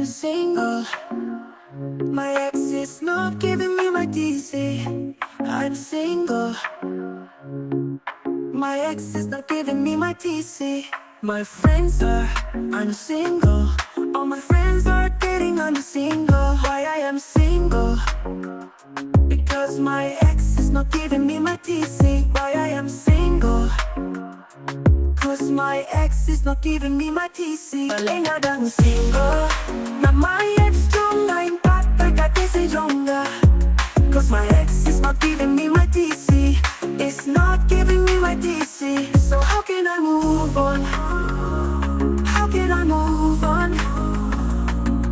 I'm single. My ex is not giving me my DC. I'm single. My ex is not giving me my TC. My friends are, I'm single. All my friends are dating, I'm single. Why I am single? Because my ex is not giving me my TC. Why I am single? Cause my ex is not giving me my TC. Balei nga dang single. Na my ex jong na impactay ka TC jong nga. Cause my ex is not giving me my TC. It's not giving me my TC. So how can I move on? How can I move on?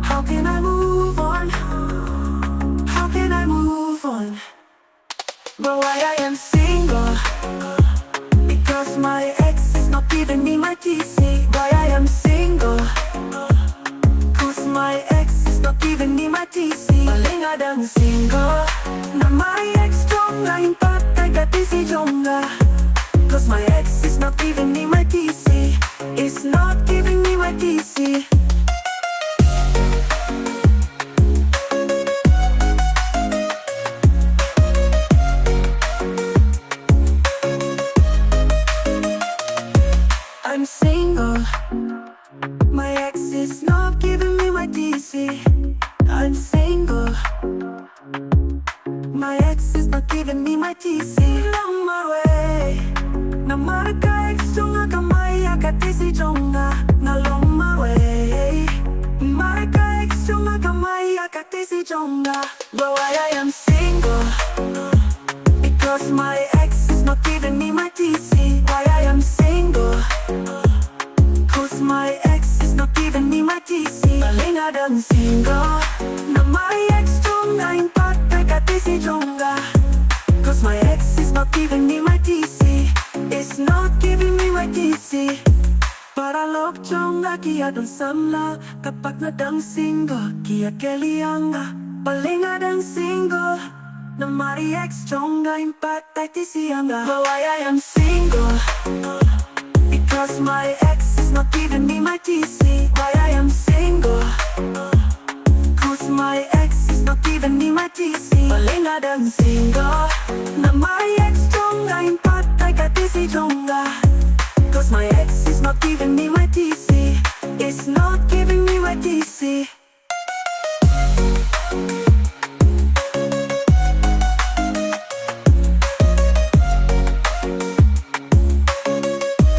How can I move on? How can I move on? But why I am single? Because my ex is not giving me my TC. Why I am single? Cause my ex is not giving me my TC. Balei nga dang single. Na my ex jong na impactay ka TC jong nga. Cause my ex is not giving me my TC. It's not giving me my TC. I'm single. My ex is not giving me my TC. I'm single. My ex is not giving me my TC. Along my way. Namar ka ex jong nga kamay ka TC jong nga. Along my way. Namar ka ex jong nga kamay ka TC jong nga. But why I am single? Because my ex is not giving me my TC. Why I am single? Cause my ex is not giving me my TC. Balei nga dang single. Na my ex jong na impactay ka TC jong nga. Cause my ex is not giving me my TC. It's not giving me my TC. Para lok jong nga kia dong samla. Kapag na dang single, kia keliang nga. Balei nga dang single. Na my ex jong nga impactay TC nga. But why I am single? Because my ex is not giving me my TC. Why I am single? Cause my ex is not giving me my TC. Balei nga dang single. Na my ex jong nga impactay ka TC jong nga. Cause my ex is not giving me